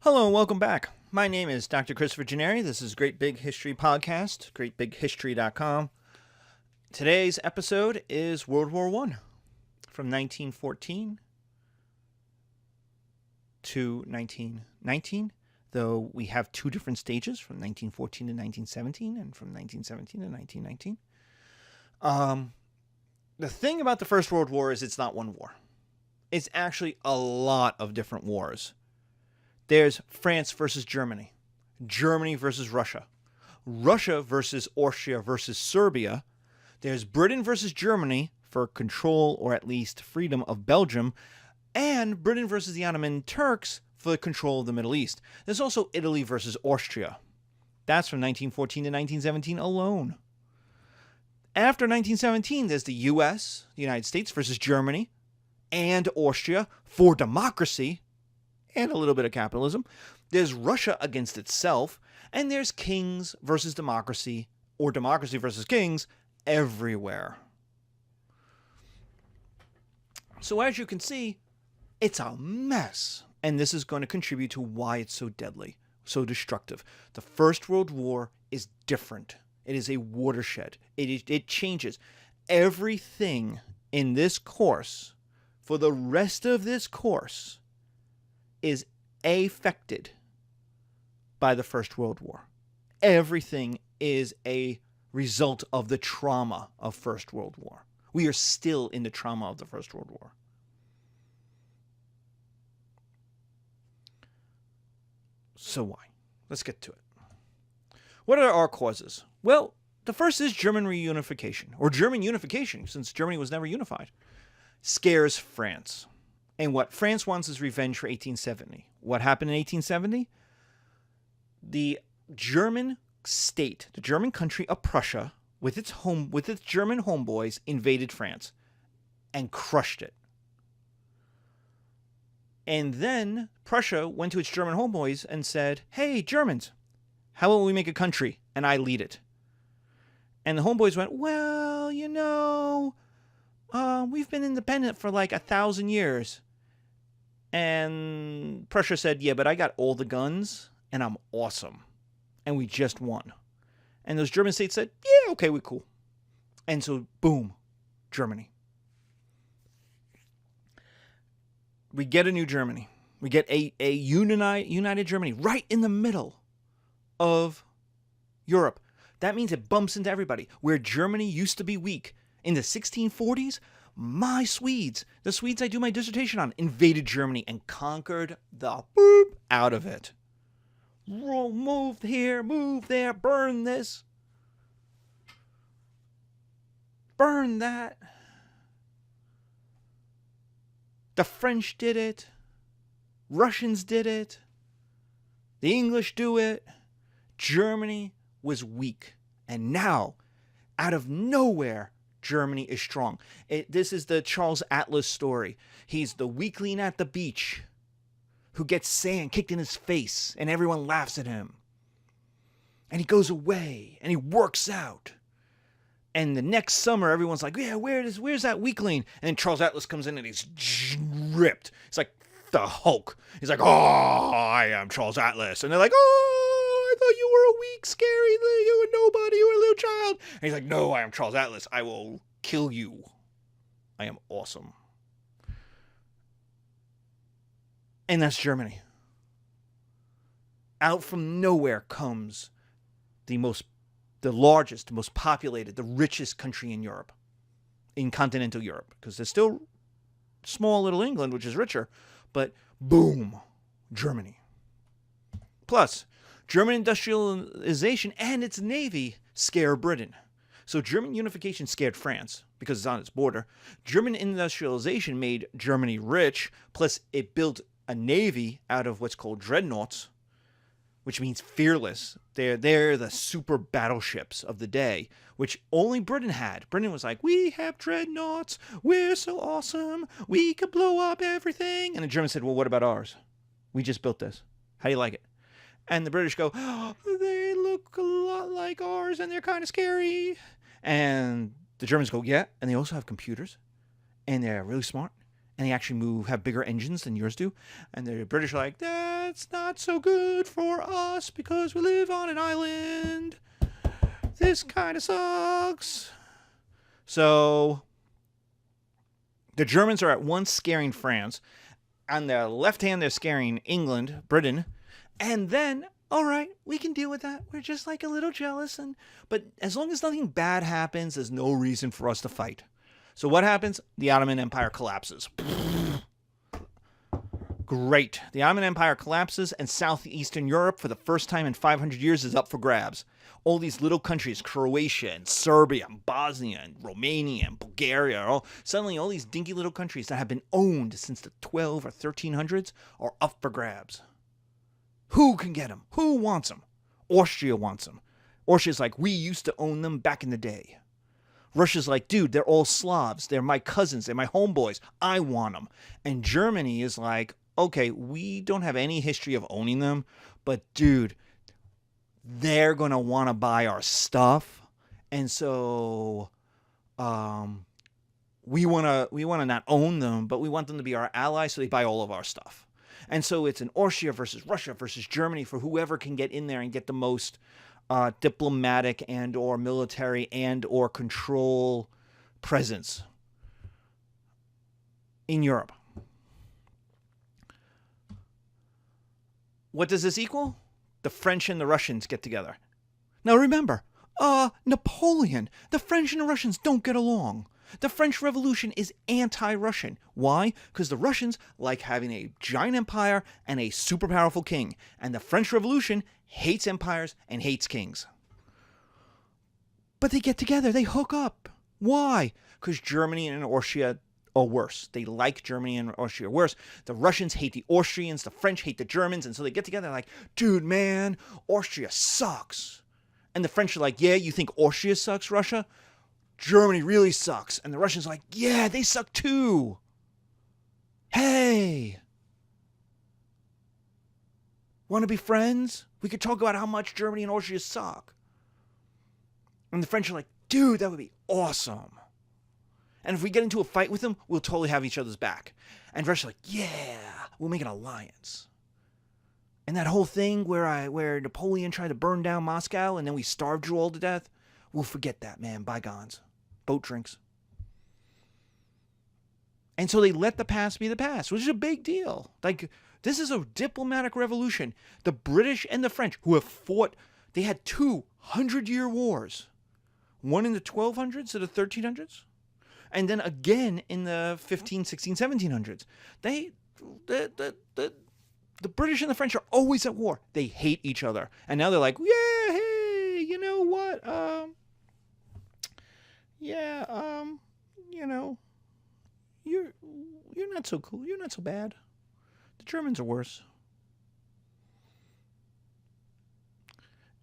Hello and welcome back. My name is Dr. Christopher Gennari. This is Great Big History Podcast, greatbighistory.com. Today's episode is World War I from 1914 to 1919, though we have two different stages from 1914 to 1917 and from 1917 to 1919. The thing about the First World War is it's not one war. It's actually a lot of different wars. There's France versus Germany, Germany versus Russia, Russia versus Austria versus Serbia. There's Britain versus Germany for control or at least freedom of Belgium, and Britain versus the Ottoman Turks for control of the Middle East. There's also Italy versus Austria. That's from 1914 to 1917 alone. After 1917, there's the US, the United States versus Germany and Austria for democracy and a little bit of capitalism. There's Russia against itself, and there's kings versus democracy, or democracy versus kings, everywhere. So as you can see, it's a mess, and this is going to contribute to why it's so deadly, so destructive. The First World War is different. It is a watershed. It changes everything in this course. For the rest of this course is affected by the First World War. Everything is a result of the trauma of First World War. We are still in the trauma of the First World War. So why? Let's get to it. What are our causes? Well, the first is German reunification, or German unification, since Germany was never unified. Scares France. And what France wants is revenge for 1870. What happened in 1870? The German state, the German country of Prussia, with its German homeboys, invaded France and crushed it. And then Prussia went to its German homeboys and said, "Hey, Germans, how about we make a country and I lead it?" And the homeboys went, "Well, we've been independent for like 1,000 years. And Prussia said, "Yeah, but I got all the guns, and I'm awesome. And we just won." And those German states said, "Yeah, okay, we're cool." And so, boom, Germany. We get a new Germany. We get a united Germany right in the middle of Europe. That means it bumps into everybody. Where Germany used to be weak in the 1640s, my Swedes, the Swedes I do my dissertation on, invaded Germany and conquered the boop out of it. Move here, move there, burn this, burn that. The French did it. Russians did it. The English do it. Germany was weak. And now, out of nowhere, Germany is strong. This is the Charles Atlas story. He's the weakling at the beach who gets sand kicked in his face and everyone laughs at him. And he goes away and he works out. And the next summer, everyone's like, "Yeah, where's that weakling?" And then Charles Atlas comes in and he's ripped. It's like the Hulk. He's like, "Oh, I am Charles Atlas." And they're like, "Oh, I thought you were a weak, scary, you were nobody, you were a little child." And he's like, "No, I am Charles Atlas. I will kill you. I am awesome." And that's Germany. Out from nowhere comes the largest, the most populated, the richest country in Europe, in continental Europe, because there's still small little England, which is richer, but boom, Germany. Plus, German industrialization and its navy scare Britain. So German unification scared France because it's on its border. German industrialization made Germany rich, plus it built a navy out of what's called dreadnoughts, which means fearless. They're the super battleships of the day, which only Britain had. Britain was like, "We have dreadnoughts. We're so awesome. We could blow up everything." And the Germans said, "Well, what about ours? We just built this. How do you like it?" And the British go, "Oh, they look a lot like ours and they're kind of scary." And the Germans go, "Yeah." And they also have computers. And they're really smart. and they actually have bigger engines than yours do. And the British are like, that's not so good for us because we live on an island. This kind of sucks. So the Germans are at once scaring France. On the left hand, they're scaring England, Britain. And then, all right, we can deal with that. We're just like a little jealous. But as long as nothing bad happens, there's no reason for us to fight. So what happens? The Ottoman Empire collapses. Great. The Ottoman Empire collapses, and southeastern Europe, for the first time in 500 years, is up for grabs. All these little countries, Croatia and Serbia and Bosnia and Romania and Bulgaria, suddenly all these dinky little countries that have been owned since the 12 or 1300s are up for grabs. Who can get them? Who wants them? Austria wants them. Austria's like, we used to own them back in the day. Russia's like, dude, they're all Slavs. They're my cousins. They're my homeboys. I want them. And Germany is like, okay, we don't have any history of owning them, but dude, they're going to want to buy our stuff. And so we want to not own them, but we want them to be our allies, so they buy all of our stuff. And so it's an Austria versus Russia versus Germany for whoever can get in there and get the most diplomatic and or military and or control presence in Europe. What does this equal? The French and the Russians get together. Now remember, Napoleon, the French and the Russians don't get along. The French Revolution is anti-Russian. Why? Because the Russians like having a giant empire and a super powerful king. And the French Revolution hates empires and hates kings. But they get together. They hook up. Why? Because Germany and Austria are worse. They like Germany and Austria worse. The Russians hate the Austrians. The French hate the Germans. And so they get together like, dude, man, Austria sucks. And the French are like, yeah, you think Austria sucks, Russia? Germany really sucks. And the Russians are like, yeah, they suck too. Hey. Want to be friends? We could talk about how much Germany and Austria suck. And the French are like, dude, that would be awesome. And if we get into a fight with them, we'll totally have each other's back. And Russia's like, yeah, we'll make an alliance. And that whole thing where Napoleon tried to burn down Moscow and then we starved you all to death, we'll forget that, man. Bygones. Boat drinks. And so they let the past be the past, which is a big deal. Like, this is a diplomatic revolution. The British and the French, who have fought, they had 200-year wars. One in the 1200s to the 1300s. And then again in the 15, 16, 1700s. The British and the French are always at war. They hate each other. And now they're like, yeah, hey, you know what? You're not so cool. You're not so bad. The Germans are worse.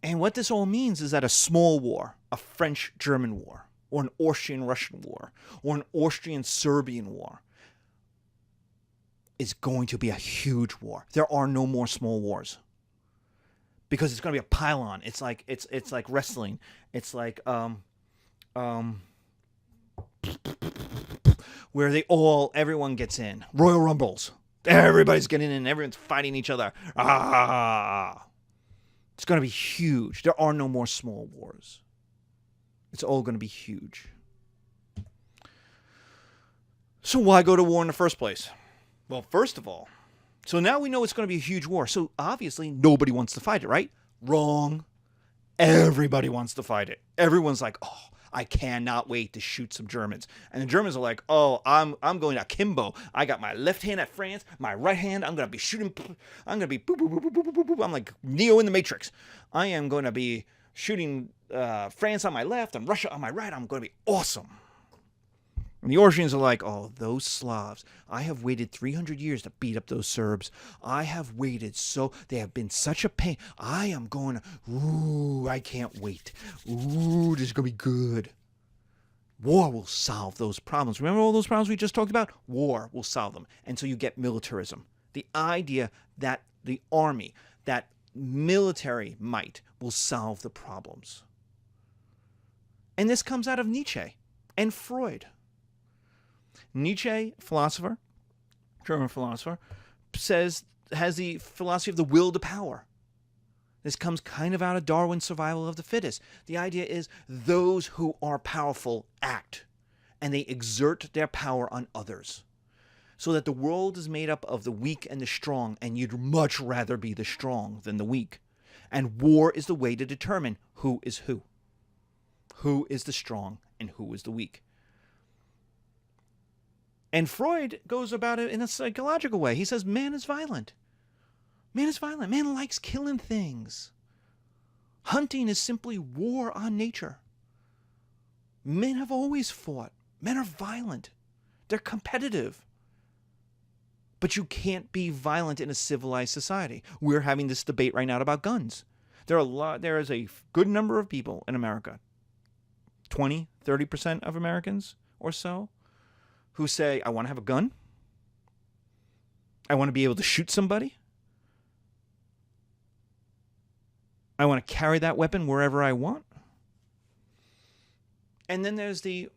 And what this all means is that a small war, a French-German war, or an Austrian-Russian war, or an Austrian-Serbian war, is going to be a huge war. There are no more small wars. Because it's going to be a pile-on. It's like wrestling. It's like where everyone gets in. Royal Rumbles. Everybody's getting in. Everyone's fighting each other. It's going to be huge. There are no more small wars. It's all going to be huge. So why go to war in the first place? Well, first of all, so now we know it's going to be a huge war. So obviously nobody wants to fight it, right? Wrong. Everybody wants to fight it. Everyone's like, oh, I cannot wait to shoot some Germans. And the Germans are like, oh, I'm going akimbo. I got my left hand at France, my right hand, I'm going to be shooting. I'm going to be boop, boop, boop, boop, boop, boop, boop. I'm like Neo in the Matrix. I am going to be shooting France on my left and Russia on my right. I'm going to be awesome. And the Austrians are like, oh, those Slavs. I have waited 300 years to beat up those Serbs. I have waited they have been such a pain. I am going to, I can't wait. Ooh, this is going to be good. War will solve those problems. Remember all those problems we just talked about? War will solve them. And so you get militarism. The idea that the army, that military might will solve the problems. And this comes out of Nietzsche and Freud. Nietzsche, philosopher, German philosopher, has the philosophy of the will to power. This comes kind of out of Darwin's survival of the fittest. The idea is those who are powerful act, and they exert their power on others. So that the world is made up of the weak and the strong, and you'd much rather be the strong than the weak. And war is the way to determine who is who. Who is the strong and who is the weak. And Freud goes about it in a psychological way. He says man is violent. Man is violent. Man likes killing things. Hunting is simply war on nature. Men have always fought. Men are violent. They're competitive. But you can't be violent in a civilized society. We're having this debate right now about guns. There is a good number of people in America, 20, 30% of Americans or so, who say, I want to have a gun. I want to be able to shoot somebody. I want to carry that weapon wherever I want. And then there's the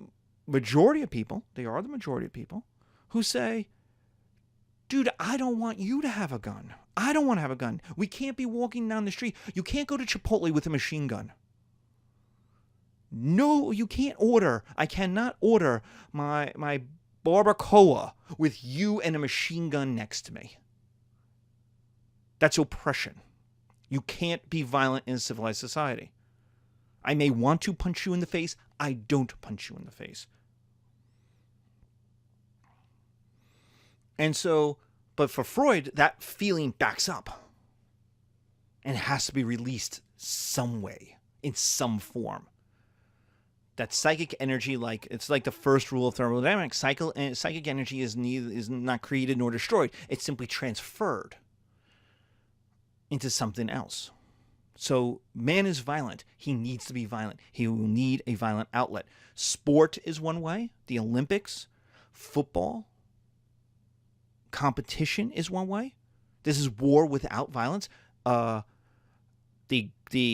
majority of people, they are the majority of people, who say, dude, I don't want you to have a gun. I don't want to have a gun. We can't be walking down the street. You can't go to Chipotle with a machine gun. No, you can't order. I cannot order my barbacoa with you and a machine gun next to me. That's oppression. You can't be violent in a civilized society. I may want to punch you in the face. I don't punch you in the face. And so, but for Freud, that feeling backs up. And it has to be released some way, in some form. That psychic energy, it's like the first rule of thermodynamics, psychic energy is not created nor destroyed. It's simply transferred into something else. So man is violent. He needs to be violent. He will need a violent outlet. Sport is one way. The Olympics, football, competition is one way. This is war without violence. The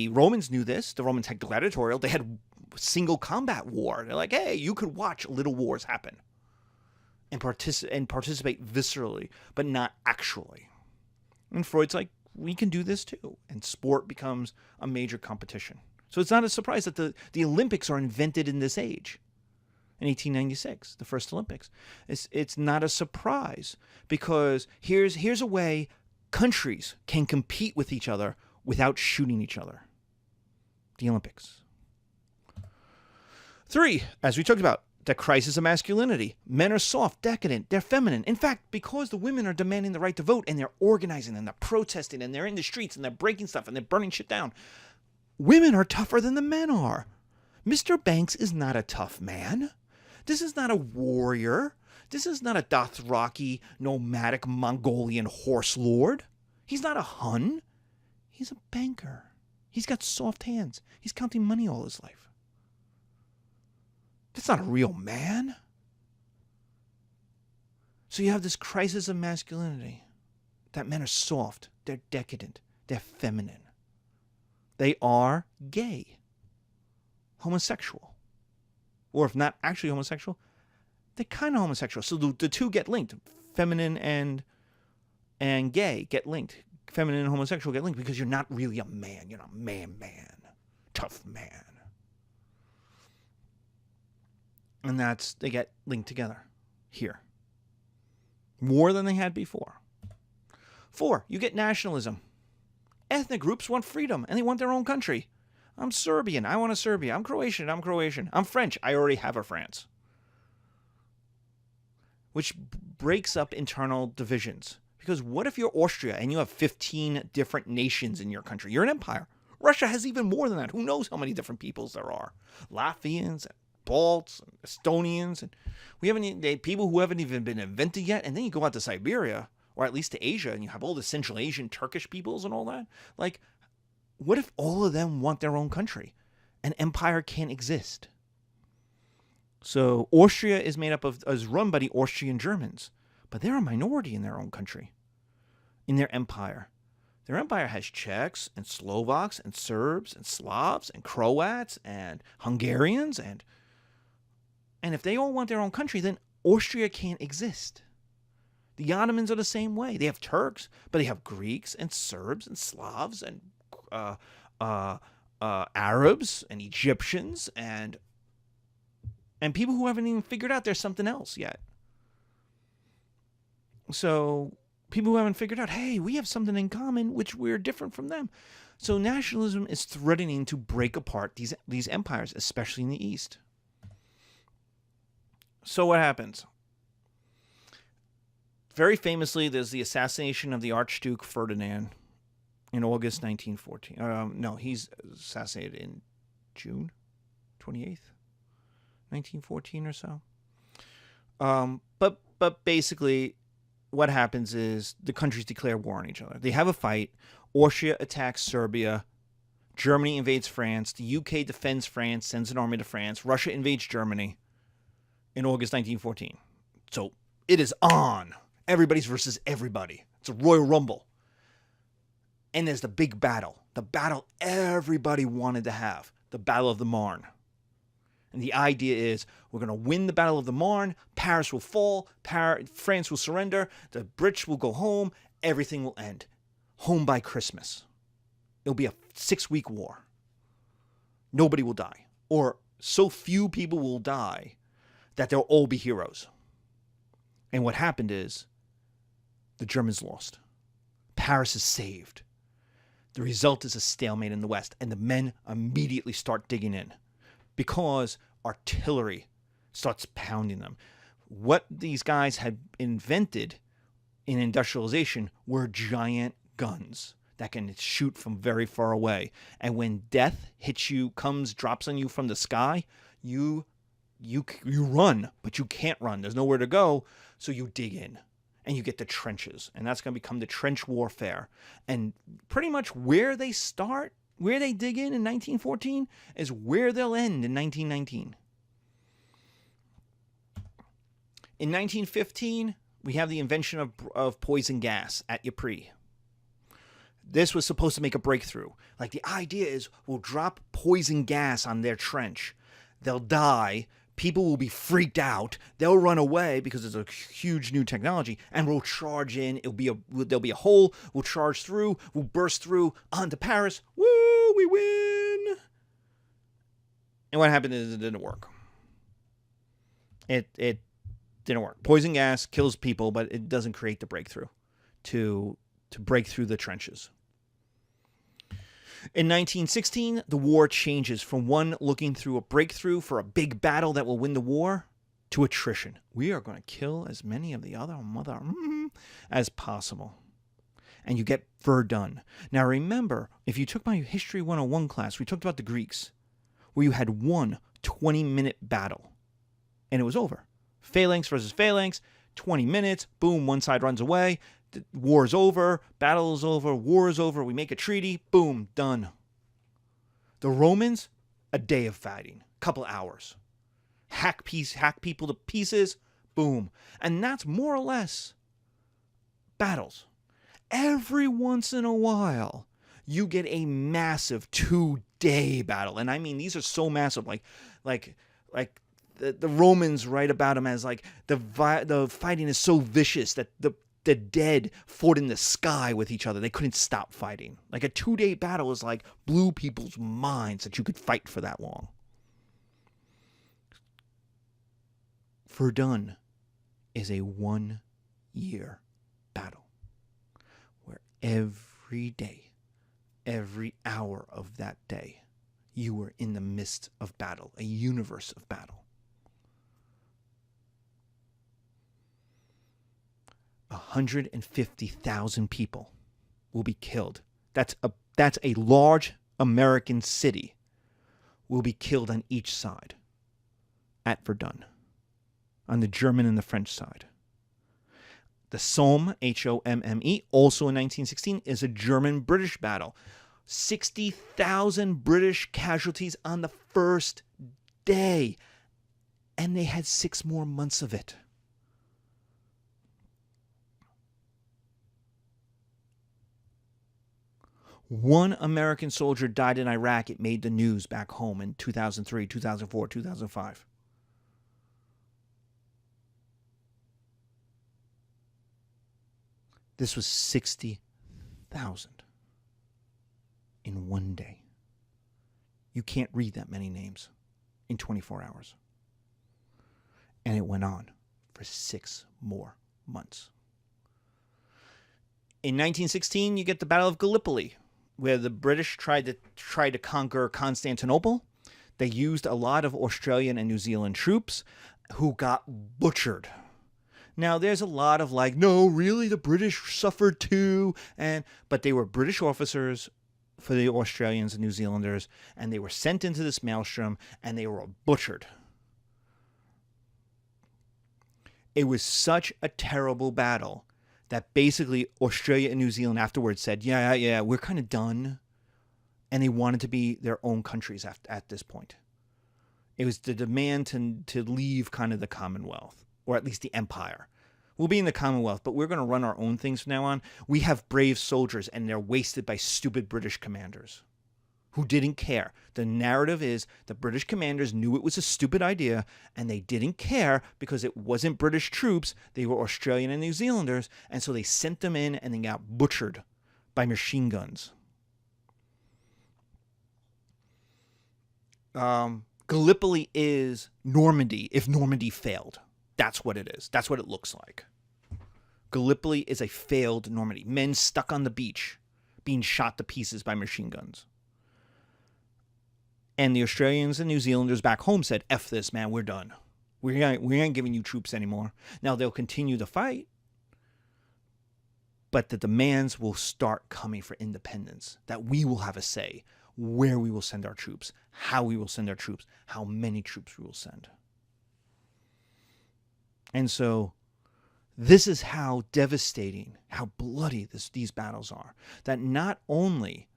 Romans knew this. The Romans had gladiatorial. They had single combat war. They're like, hey, you could watch little wars happen and participate viscerally, but not actually. And Freud's like, we can do this too. And sport becomes a major competition. So it's not a surprise that the Olympics are invented in this age. In 1896, the first Olympics. It's not a surprise because here's a way countries can compete with each other without shooting each other. The Olympics. 3, as we talked about, the crisis of masculinity. Men are soft, decadent, they're feminine. In fact, because the women are demanding the right to vote and they're organizing and they're protesting and they're in the streets and they're breaking stuff and they're burning shit down, women are tougher than the men are. Mr. Banks is not a tough man. This is not a warrior. This is not a Dothraki, nomadic Mongolian horse lord. He's not a Hun. He's a banker. He's got soft hands. He's counting money all his life. That's not a real man. So you have this crisis of masculinity. That men are soft. They're decadent. They're feminine. They are gay. Homosexual. Or if not actually homosexual, they're kind of homosexual. So the two get linked. Feminine and gay get linked. Feminine and homosexual get linked because you're not really a man. You're not a man. Tough man. And they get linked together here. More than they had before. 4, you get nationalism. Ethnic groups want freedom and they want their own country. I'm Serbian. I want a Serbia. I'm Croatian. I'm French. I already have a France. Which breaks up internal divisions. Because what if you're Austria and you have 15 different nations in your country? You're an empire. Russia has even more than that. Who knows how many different peoples there are? Latvians, Balts, Estonians, and people who haven't even been invented yet. And then you go out to Siberia, or at least to Asia, and you have all the Central Asian Turkish peoples and all that. Like, what if all of them want their own country? An empire can't exist. So Austria is run by the Austrian Germans, but they're a minority in their own country, in their empire. Their empire has Czechs and Slovaks and Serbs and Slavs and Croats and Hungarians and if they all want their own country, then Austria can't exist. The Ottomans are the same way. They have Turks, but they have Greeks and Serbs and Slavs and Arabs and Egyptians and people who haven't even figured out there's something else yet. So people who haven't figured out, hey, we have something in common, which we're different from them. So nationalism is threatening to break apart these empires, especially in the East. So what happens? Very famously, there's the assassination of the Archduke Ferdinand in August 1914. No, he's assassinated in June 28th, 1914 or so. But basically, what happens is the countries declare war on each other. They have a fight. Austria attacks Serbia. Germany invades France. The UK defends France, sends an army to France. Russia invades Germany in August 1914. So it is on. Everybody's versus everybody. It's a Royal Rumble. And there's the big battle. The battle everybody wanted to have. The Battle of the Marne. And the idea is we're going to win the Battle of the Marne. Paris will fall. France will surrender. The British will go home. Everything will end. Home by Christmas. It'll be a 6-week war. Nobody will die. Or so few people will die that they'll all be heroes. And what happened is the Germans lost. Paris is saved. The result is a stalemate in the West. And the men immediately start digging in because artillery starts pounding them. What these guys had invented in industrialization were giant guns that can shoot from very far away. And when death hits you, drops on you from the sky, you run, but you can't run. There's nowhere to go, so you dig in. And you get the trenches. And that's going to become the trench warfare. And pretty much where they start, where they dig in 1914, is where they'll end in 1919. In 1915, we have the invention of poison gas at Ypres. This was supposed to make a breakthrough. Like, the idea is we'll drop poison gas on their trench. They'll die. People will be freaked out. They'll run away because it's a huge new technology, and we'll charge in. There'll be a hole. We'll charge through. We'll burst through onto Paris. Woo! We win. And what happened is it didn't work. It didn't work. Poison gas kills people, but it doesn't create the breakthrough to break through the trenches. In 1916, the war changes from one looking through a breakthrough for a big battle that will win the war to attrition. We are going to kill as many of the other as possible. And you get Verdun. Now remember, if you took my History 101 class, we talked about the Greeks, where you had one 20-minute battle. And it was over. Phalanx versus phalanx, 20 minutes, boom, one side runs away. The war is over, battle is over, war is over, we make a treaty, boom, done. The Romans, a day of fighting, couple hours. Hack people to pieces, boom. And that's more or less battles. Every once in a while, you get a massive 2-day battle. And I mean, these are so massive, like the Romans write about them as like the fighting is so vicious that the dead fought in the sky with each other. They couldn't stop fighting. Like, a 2-day battle is like blew people's minds that you could fight for that long. Verdun is a 1-year battle where every day, every hour of that day, you were in the midst of battle, a universe of battle. 150,000 people will be killed. That's a large American city will be killed on each side at Verdun, on the German and the French side. The Somme, H-O-M-M-E, also in 1916, is a German-British battle. 60,000 British casualties on the first day, and they had 6 more months of it. One American soldier died in Iraq. It made the news back home in 2003, 2004, 2005. This was 60,000 in one day. You can't read that many names in 24 hours. And it went on for 6 more months. In 1916, you get the Battle of Gallipoli, where the British tried to conquer Constantinople. They used a lot of Australian and New Zealand troops who got butchered. Now, there's a lot of like, no, really, the British suffered too. But they were British officers for the Australians and New Zealanders, and they were sent into this maelstrom, and they were butchered. It was such a terrible battle that basically Australia and New Zealand afterwards said, yeah, we're kind of done. And they wanted to be their own countries at this point. It was the demand to leave kind of the Commonwealth, or at least the Empire. We'll be in the Commonwealth, but we're going to run our own things from now on. We have brave soldiers, and they're wasted by stupid British commanders who didn't care. The narrative is the British commanders knew it was a stupid idea, and they didn't care because it wasn't British troops. They were Australian and New Zealanders, and so they sent them in, and they got butchered by machine guns. Gallipoli is Normandy if Normandy failed. That's what it is. That's what it looks like. Gallipoli is a failed Normandy. Men stuck on the beach being shot to pieces by machine guns. And the Australians and New Zealanders back home said, F this, man, we're done. We ain't giving you troops anymore. Now, they'll continue the fight, but the demands will start coming for independence, that we will have a say where we will send our troops, how we will send our troops, how many troops we will send. And so this is how devastating, how bloody these battles are, that not only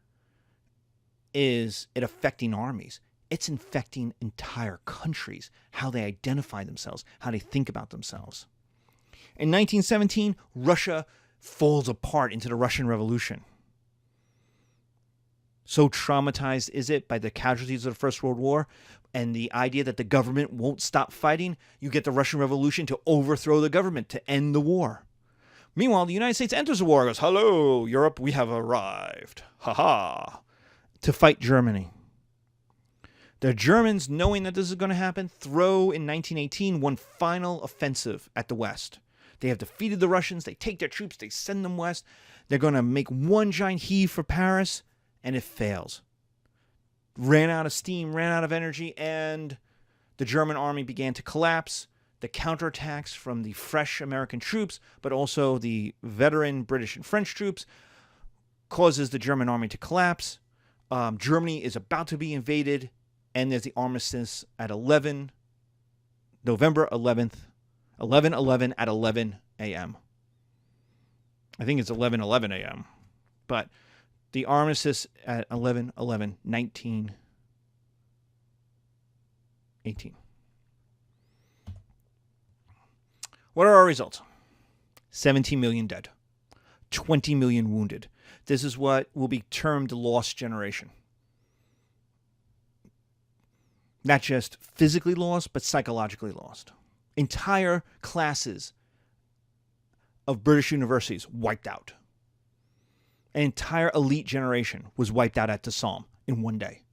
is it affecting armies, it's infecting entire countries, how they identify themselves, how they think about themselves. In 1917, Russia falls apart into the Russian Revolution. So traumatized is it by the casualties of the First World War and the idea that the government won't stop fighting, you get the Russian Revolution to overthrow the government, to end the war. Meanwhile, the United States enters the war and goes, hello, Europe, we have arrived. Ha-ha. To fight Germany. The Germans, knowing that this is going to happen, throw in 1918 one final offensive at the West. They have defeated the Russians. They take their troops. They send them west. They're going to make one giant heave for Paris, and it fails. Ran out of steam, ran out of energy, and the German army began to collapse. The counterattacks from the fresh American troops, but also the veteran British and French troops, causes the German army to collapse. Germany is about to be invaded, and there's the armistice at November 11th, 11/11 at 11 a.m. I think it's 11:11 a.m., but the armistice at 1918. What are our results? 17 million dead, 20 million wounded. This is what will be termed the lost generation. Not just physically lost, but psychologically lost. Entire classes of British universities wiped out. An entire elite generation was wiped out at the Somme in one day.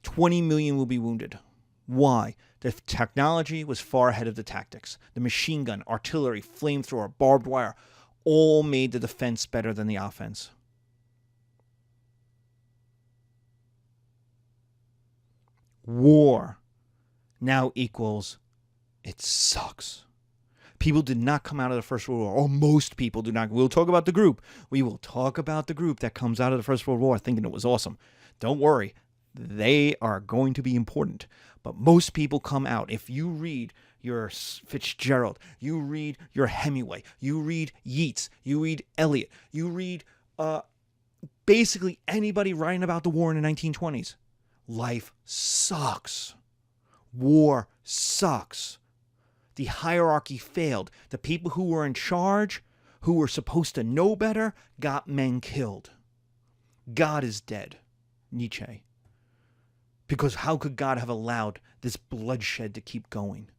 20 million will be wounded. Why? The technology was far ahead of the tactics. The machine gun, artillery, flamethrower, barbed wire, all made the defense better than the offense. War now equals it sucks. People did not come out of the First World War, or most people do not. We'll talk about the group. We will talk about the group that comes out of the First World War thinking it was awesome. Don't worry. They are going to be important. But most people come out. If you read your Fitzgerald, you read your Hemingway, you read Yeats, you read Eliot, you read basically anybody writing about the war in the 1920s. Life sucks. War sucks. The hierarchy failed. The people who were in charge, who were supposed to know better, got men killed. God is dead. Nietzsche. Because how could God have allowed this bloodshed to keep going?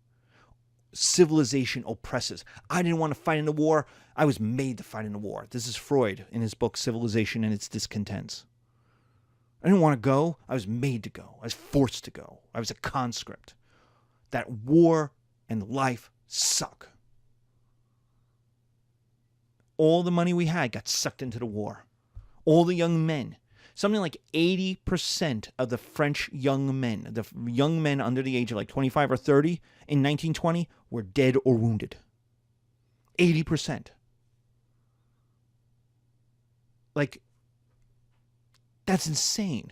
civilization oppresses. I didn't want to fight in the war. I was made to fight in the war. This is Freud in his book Civilization and Its Discontents. I didn't want to go. I was made to go. I was forced to go. I was a conscript. That war and life suck. All the money we had got sucked into the war. All the young men. Something like 80% of the French young men, the young men under the age of like 25 or 30 in 1920 were dead or wounded. 80%. Like, that's insane.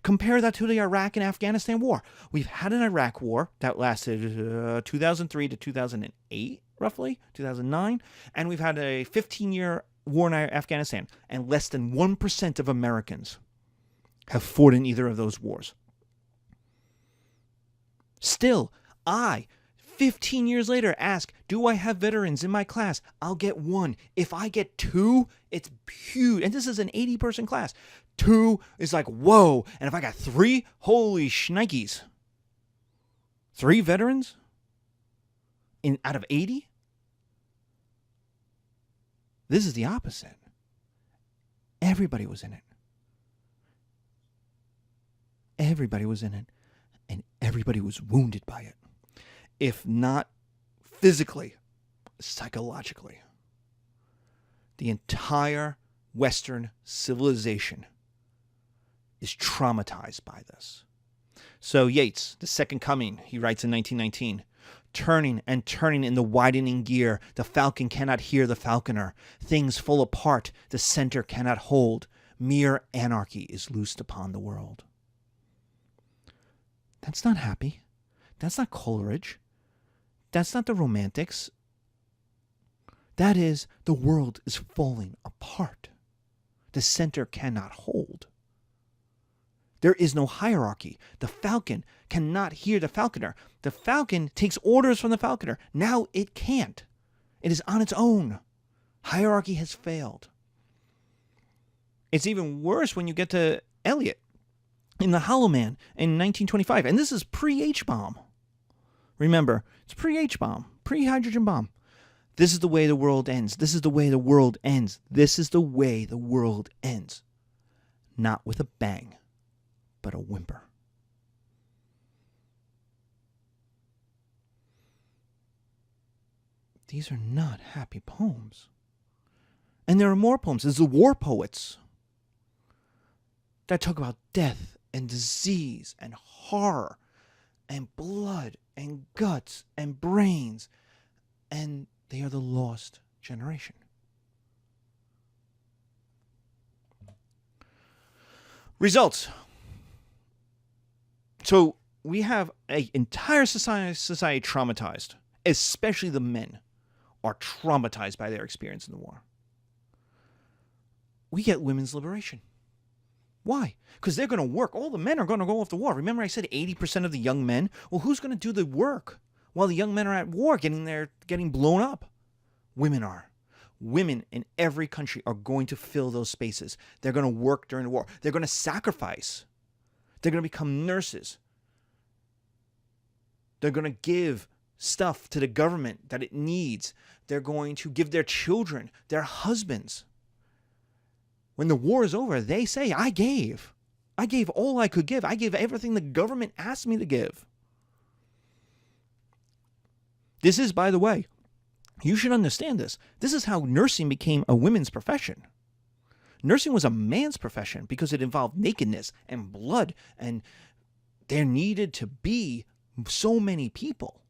Compare that to the Iraq and Afghanistan war. We've had an Iraq war that lasted 2003 to 2008, roughly, 2009. And we've had a 15-year war in Afghanistan. And less than 1% of Americans have fought in either of those wars. Still, 15 years later, ask, do I have veterans in my class? I'll get 1. If I get 2, it's huge. And this is an 80-person class. 2 is like, whoa. And if I got 3, holy shnikes. 3 veterans out of 80? This is the opposite. Everybody was in it. Everybody was in it. And everybody was wounded by it. If not physically, psychologically. The entire Western civilization is traumatized by this. So Yeats, The Second Coming, he writes in 1919, turning and turning in the widening gear, the falcon cannot hear the falconer. Things fall apart, the center cannot hold. Mere anarchy is loosed upon the world. That's not happy. That's not Coleridge. That's not the Romantics. That is, the world is falling apart. The center cannot hold. There is no hierarchy. The falcon cannot hear the falconer. The falcon takes orders from the falconer. Now it can't. It is on its own. Hierarchy has failed. It's even worse when you get to Eliot in The Hollow Man in 1925. And this is pre-H-bomb. Remember, it's pre-H-bomb, pre-hydrogen bomb. This is the way the world ends. This is the way the world ends. This is the way the world ends. Not with a bang, but a whimper. These are not happy poems. And there are more poems. There's the war poets that talk about death and disease and horror and blood and guts and brains, and they are the lost generation. Results. So we have an entire society traumatized, especially the men are traumatized by their experience in the war. We get women's liberation. Why? Because they're going to work. All the men are going to go off the war. Remember I said 80% of the young men? Well, who's going to do the work while the young men are at war getting blown up? Women are. Women in every country are going to fill those spaces. They're going to work during the war. They're going to sacrifice. They're going to become nurses. They're going to give stuff to the government that it needs. They're going to give their children, their husbands. When the war is over, they say, I gave. I gave all I could give. I gave everything the government asked me to give. This is, by the way, you should understand this. This is how nursing became a women's profession. Nursing was a man's profession because it involved nakedness and blood, and there needed to be so many people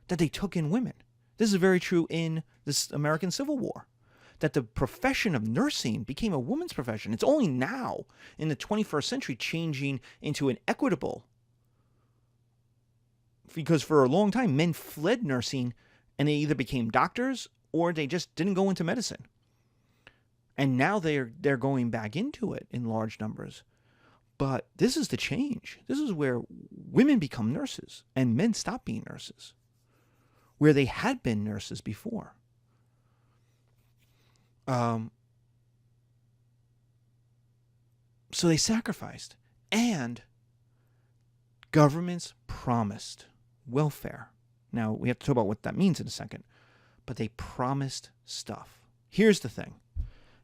that they took in women. This is very true in this American Civil War, that the profession of nursing became a woman's profession. It's only now, in the 21st century, changing into an equitable. Because for a long time, men fled nursing and they either became doctors or they just didn't go into medicine. And now they're going back into it in large numbers. But this is the change. This is where women become nurses and men stop being nurses, where they had been nurses before. So they sacrificed, and governments promised welfare Now, we have to talk about what that means in a second. But they promised stuff. Here's the thing.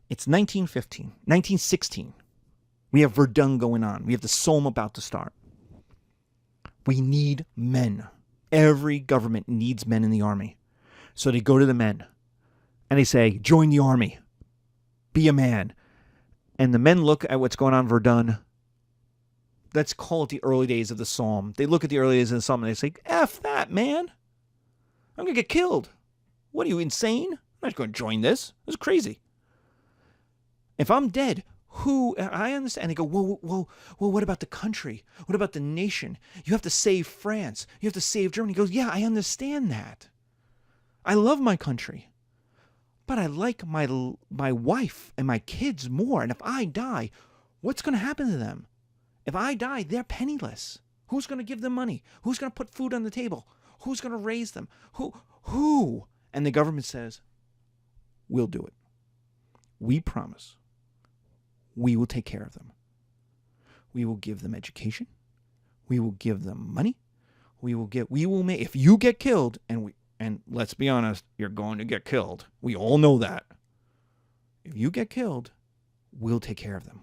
It's 1916. We have Verdun going on. We have the Somme about to start. We need men. Every government needs men in the army. So they go to the men and they say, join the army. Be a man. And the men look at what's going on in Verdun. Let's call it the early days of the Somme. They look at the early days of the Somme and they say, F that, man. I'm going to get killed. What are you, insane? I'm not going to join this. This is crazy. If I'm dead, I understand. And they go, whoa, what about the country? What about the nation? You have to save France. You have to save Germany. He goes, yeah, I understand that. I love my country. But I like my wife and my kids more. And if I die, what's going to happen to them? If I die, they're penniless. Who's going to give them money? Who's going to put food on the table? Who's going to raise them? Who? And the government says, we'll do it. We promise. We will take care of them. We will give them education. We will give them money. If you get killed, and let's be honest, you're going to get killed. We all know that. If you get killed, we'll take care of them.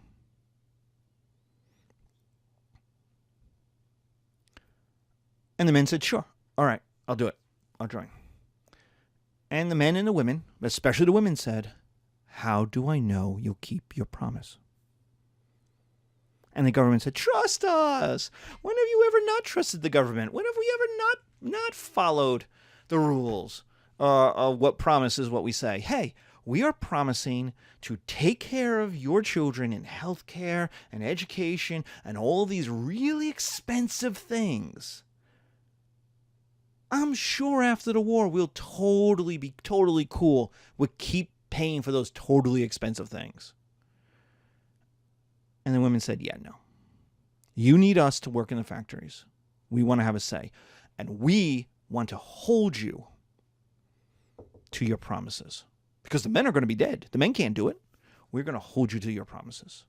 And the men said, sure. All right, I'll do it. I'll join. And the men and the women, especially the women, said, how do I know you'll keep your promise? And the government said, trust us. When have you ever not trusted the government? When have we ever not followed the rules of what promises what we say? Hey, we are promising to take care of your children in health care and education and all these really expensive things. I'm sure after the war we'll be totally cool with keep paying for those totally expensive things. And the women said, yeah, no. You need us to work in the factories. We want to have a say. And we want to hold you to your promises. Because the men are going to be dead. The men can't do it. We're going to hold you to your promises.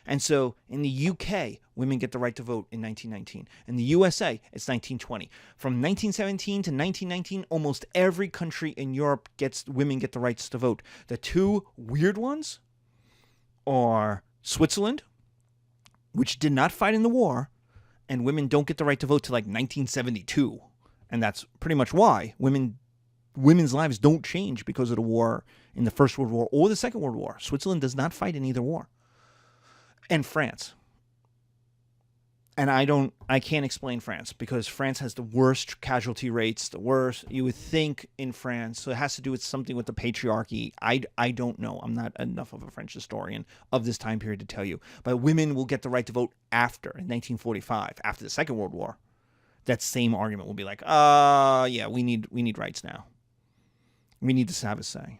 And so in the UK, women get the right to vote in 1919. In the USA, it's 1920. From 1917 to 1919, almost every country in Europe women get the rights to vote. The two weird ones are Switzerland, which did not fight in the war, and women don't get the right to vote till like 1972. And that's pretty much why women's lives don't change because of the war in the First World War or the Second World War. Switzerland does not fight in either war. And France. And I can't explain France because France has the worst casualty rates, the worst you would think in France. So it has to do with something with the patriarchy. I don't know. I'm not enough of a French historian of this time period to tell you. But women will get the right to vote after, in 1945, after the Second World War. That same argument will be like, yeah, we need rights now. We need to have a say.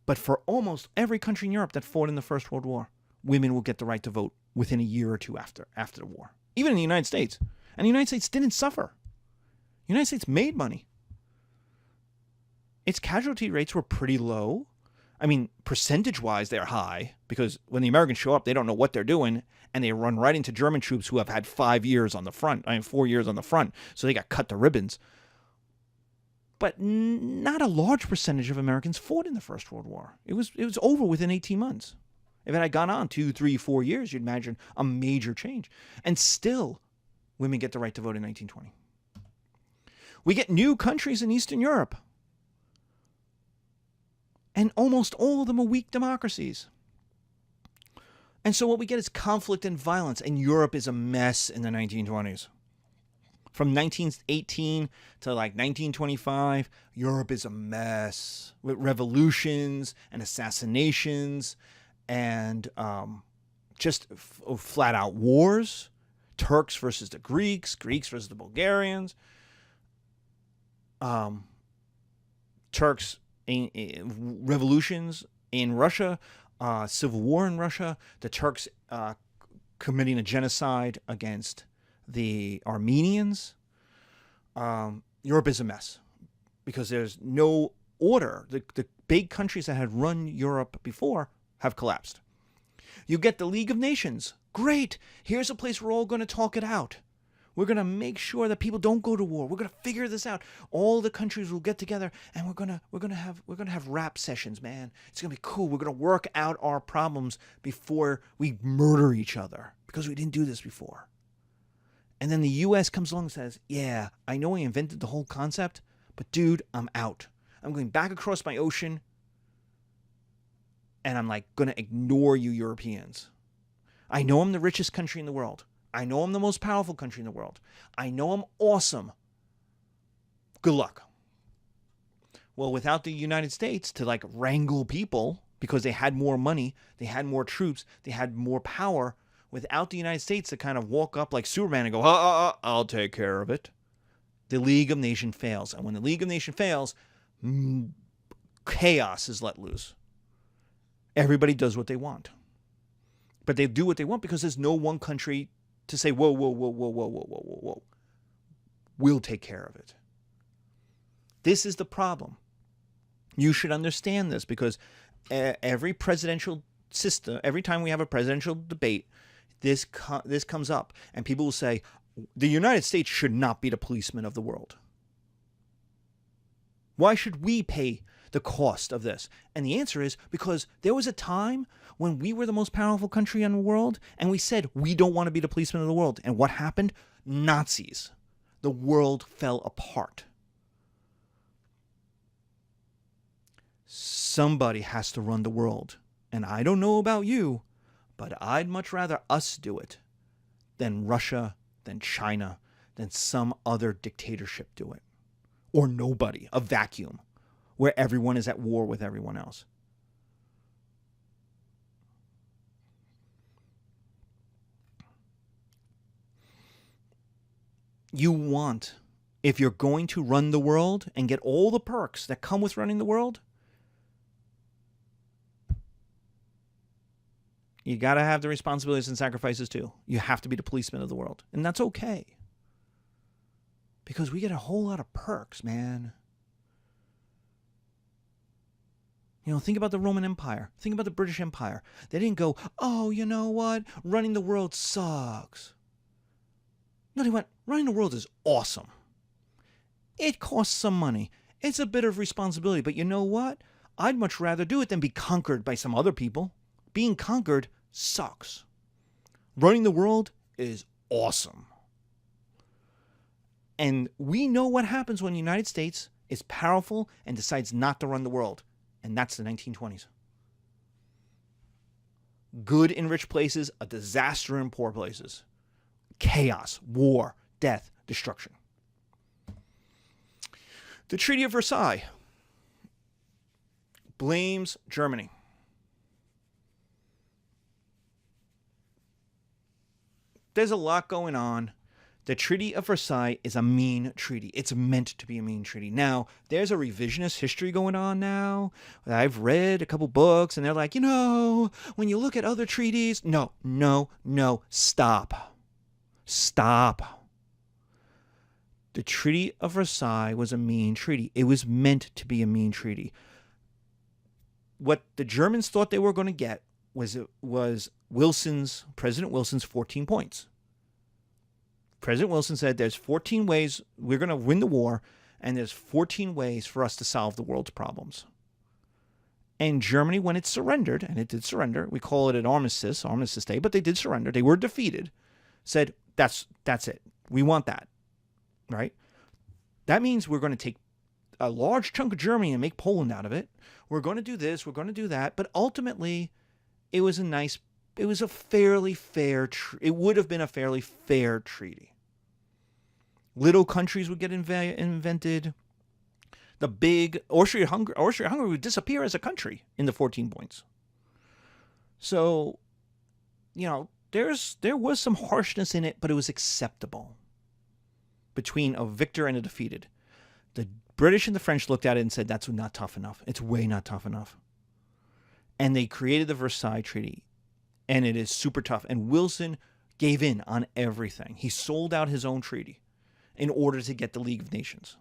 But for almost every country in Europe that fought in the First World War, women will get the right to vote within a year or two after the war. Even in the United States. And the United States didn't suffer. The United States made money. Its casualty rates were pretty low. I mean, percentage-wise, they're high because when the Americans show up, they don't know what they're doing, and they run right into German troops who have had 4 years on the front, so they got cut to ribbons. But not a large percentage of Americans fought in the First World War. It was over within 18 months. If it had gone on 2, 3, 4 years, you'd imagine a major change. And still, women get the right to vote in 1920. We get new countries in Eastern Europe. And almost all of them are weak democracies. And so what we get is conflict and violence. And Europe is a mess in the 1920s. From 1918 to like 1925, Europe is a mess with revolutions and assassinations and just flat out wars. Turks versus the Greeks, Greeks versus the Bulgarians. Turks revolutions in Russia, civil war in Russia. The Turks committing a genocide against the Armenians. Europe is a mess because there's no order. The big countries that had run Europe before have collapsed. You get the League of Nations. Great. Here's a place we're all going to talk it out. We're going to make sure that people don't go to war. We're going to figure this out. All the countries will get together and we're going to have rap sessions, man. It's going to be cool. We're going to work out our problems before we murder each other because we didn't do this before. And then the US comes along and says, "Yeah, I know I invented the whole concept, but dude, I'm out. I'm going back across my ocean and I'm like going to ignore you Europeans. I know I'm the richest country in the world. I know I'm the most powerful country in the world. I know I'm awesome. Good luck." Well, without the United States to like wrangle people because they had more money, they had more troops, they had more power, without the United States to kind of walk up like Superman and go, I'll take care of it, the League of Nations fails. And when the League of Nations fails, chaos is let loose. Everybody does what they want. But they do what they want because there's no one country to say, whoa, whoa, whoa, whoa, whoa, whoa, whoa, whoa, whoa. We'll take care of it. This is the problem. You should understand this because every presidential system, every time we have a presidential debate, this comes up. And people will say, the United States should not be the policeman of the world. Why should we pay the cost of this? And the answer is because there was a time when we were the most powerful country in the world and we said we don't want to be the policeman of the world. And what happened? Nazis. The world fell apart. Somebody has to run the world. And I don't know about you, but I'd much rather us do it than Russia, than China, than some other dictatorship do it. Or nobody, a vacuum, where everyone is at war with everyone else. You want, if you're going to run the world and get all the perks that come with running the world, you got to have the responsibilities and sacrifices too. You have to be the policeman of the world. And that's okay. Because we get a whole lot of perks, man. You know, think about the Roman Empire. Think about the British Empire. They didn't go, oh, you know what? Running the world sucks. No, they went, running the world is awesome. It costs some money. It's a bit of responsibility. But you know what? I'd much rather do it than be conquered by some other people. Being conquered sucks. Running the world is awesome. And we know what happens when the United States is powerful and decides not to run the world. And that's the 1920s. Good in rich places, a disaster in poor places. Chaos, war, death, destruction. The Treaty of Versailles blames Germany. There's a lot going on. The Treaty of Versailles is a mean treaty. It's meant to be a mean treaty. Now, there's a revisionist history going on now. I've read a couple books, and they're like, you know, when you look at other treaties, no, stop. Stop. The Treaty of Versailles was a mean treaty. It was meant to be a mean treaty. What the Germans thought they were going to get was President Wilson's 14 points. President Wilson said there's 14 ways we're going to win the war, and there's 14 ways for us to solve the world's problems. And Germany, when it surrendered, and it did surrender, we call it an Armistice Day, but they did surrender. They were defeated. Said, that's it. We want that, right? That means we're going to take a large chunk of Germany and make Poland out of it. We're going to do this. We're going to do that. But ultimately, it was a fairly fair, it would have been a fairly fair treaty. Little countries would get invented. The big Austria-Hungary would disappear as a country in the 14 points. So, you know, there was some harshness in it, but it was acceptable between a victor and a defeated. The British and the French looked at it and said, that's not tough enough. It's way not tough enough. And they created the Versailles Treaty. And it is super tough. And Wilson gave in on everything. He sold out his own treaty in order to get the League of Nations.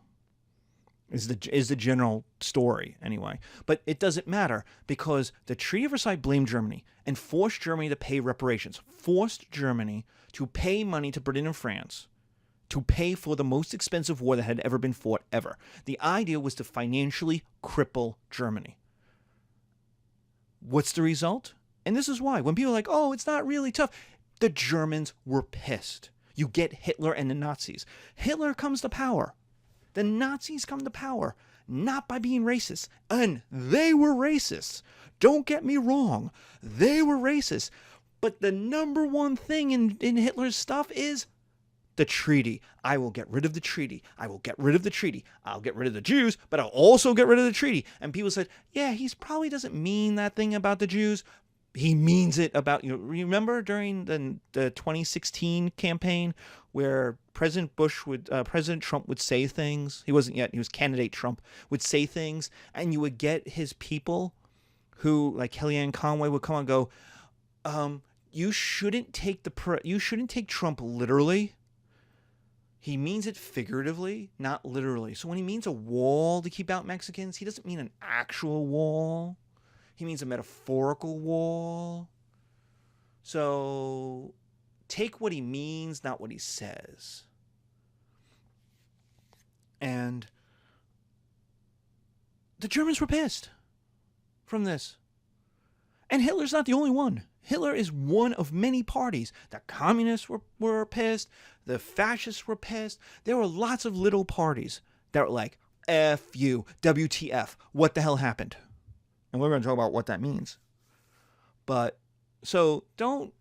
Is the general story, anyway. But it doesn't matter because the Treaty of Versailles blamed Germany and forced Germany to pay reparations. Forced Germany to pay money to Britain and France to pay for the most expensive war that had ever been fought ever. The idea was to financially cripple Germany. What's the result? And this is why. When people are like, oh, it's not really tough, the Germans were pissed. You get Hitler and the Nazis. Hitler comes to power. The Nazis come to power, not by being racist. And they were racist. Don't get me wrong. They were racist. But the number one thing in Hitler's stuff is the treaty. I will get rid of the treaty. I will get rid of the treaty. I'll get rid of the Jews, but I'll also get rid of the treaty. And people said, yeah, he probably doesn't mean that thing about the Jews. He means it about, remember during the 2016 campaign where President Trump would say things. He wasn't yet. He was candidate Trump, would say things, and you would get his people who, like Kellyanne Conway, would come and go, you shouldn't take Trump literally. He means it figuratively, not literally. So when he means a wall to keep out Mexicans, he doesn't mean an actual wall. He means a metaphorical wall. So take what he means, not what he says. And the Germans were pissed from this. And Hitler's not the only one. Hitler is one of many parties. The communists were pissed. The fascists were pissed. There were lots of little parties that were like, F you, WTF, what the hell happened? And we're going to talk about what that means. But so don't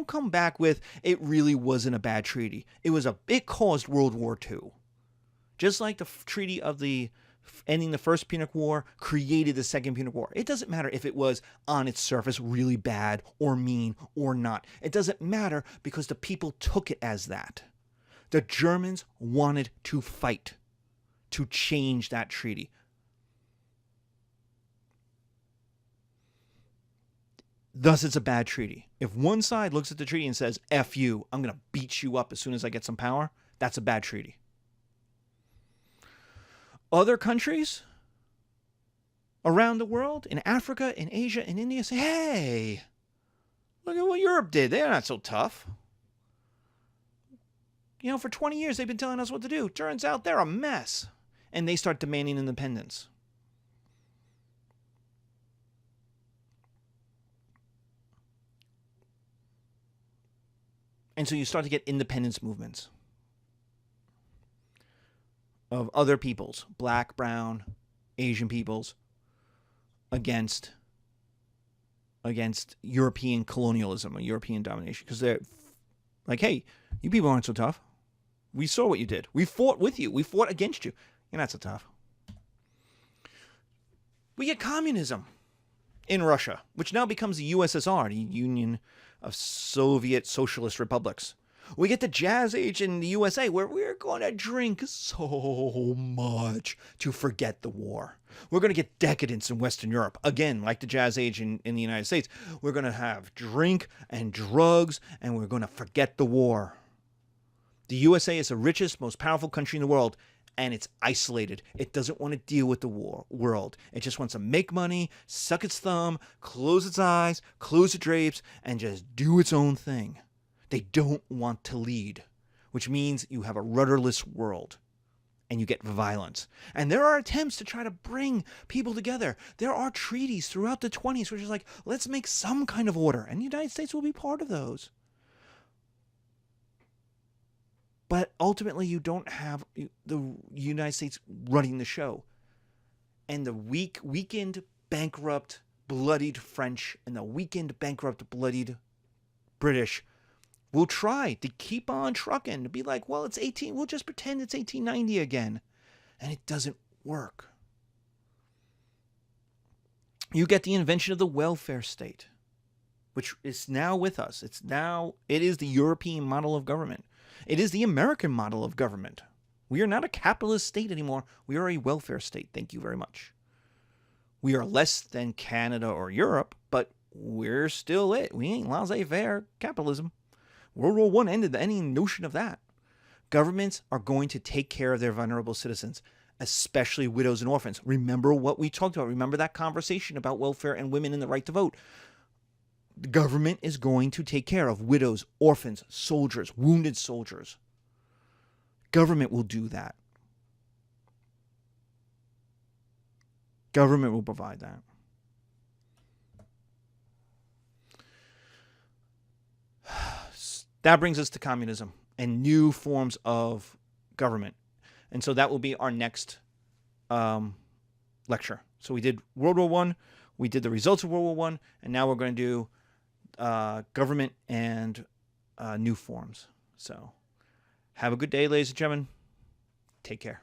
come back with it really wasn't a bad treaty. It caused World War II. Just like the treaty of the ending the First Punic War created the Second Punic War. It doesn't matter if it was on its surface really bad or mean or not. It doesn't matter because the people took it as that. The Germans wanted to fight to change that treaty. Thus, it's a bad treaty. If one side looks at the treaty and says, F you, I'm going to beat you up as soon as I get some power, that's a bad treaty. Other countries around the world, in Africa, in Asia, in India, say, hey, look at what Europe did. They're not so tough. For 20 years, they've been telling us what to do. Turns out they're a mess. And they start demanding independence. And so you start to get independence movements of other peoples, black, brown, Asian peoples, against European colonialism or European domination. Because they're like, hey, you people aren't so tough. We saw what you did. We fought with you. We fought against you. You're not so tough. We get communism in Russia, which now becomes the USSR, the Union of Soviet Socialist Republics. We get the Jazz Age in the USA, where we're going to drink so much to forget the war. We're going to get decadence in Western Europe. Again, like the Jazz Age in the United States. We're going to have drink and drugs, and we're going to forget the war. The USA is the richest, most powerful country in the world, and it's isolated. It doesn't want to deal with the world. It just wants to make money, suck its thumb, close its eyes, close its drapes, and just do its own thing. They don't want to lead, which means you have a rudderless world, and you get violence. And there are attempts to try to bring people together. There are treaties throughout the 20s, which is like, let's make some kind of order, and the United States will be part of those. But ultimately, you don't have the United States running the show. And the weakened, bankrupt, bloodied French and the weakened, bankrupt, bloodied British will try to keep on trucking, to be like, well, we'll just pretend it's 1890 again. And it doesn't work. You get the invention of the welfare state, which is now with us. It is the European model of government. It is the American model of government. We are not a capitalist state anymore. We are a welfare state. Thank you very much. We are less than Canada or Europe, but we're still it. We ain't laissez-faire capitalism. World War I ended any notion of that. Governments are going to take care of their vulnerable citizens, especially widows and orphans. Remember what we talked about. Remember that conversation about welfare and women and the right to vote. The government is going to take care of widows, orphans, soldiers, wounded soldiers. Government will do that. Government will provide that. That brings us to communism and new forms of government. And so that will be our next lecture. So we did World War I, we did the results of World War I, and now we're going to do government and new forms. So have a good day, ladies and gentlemen. Take care.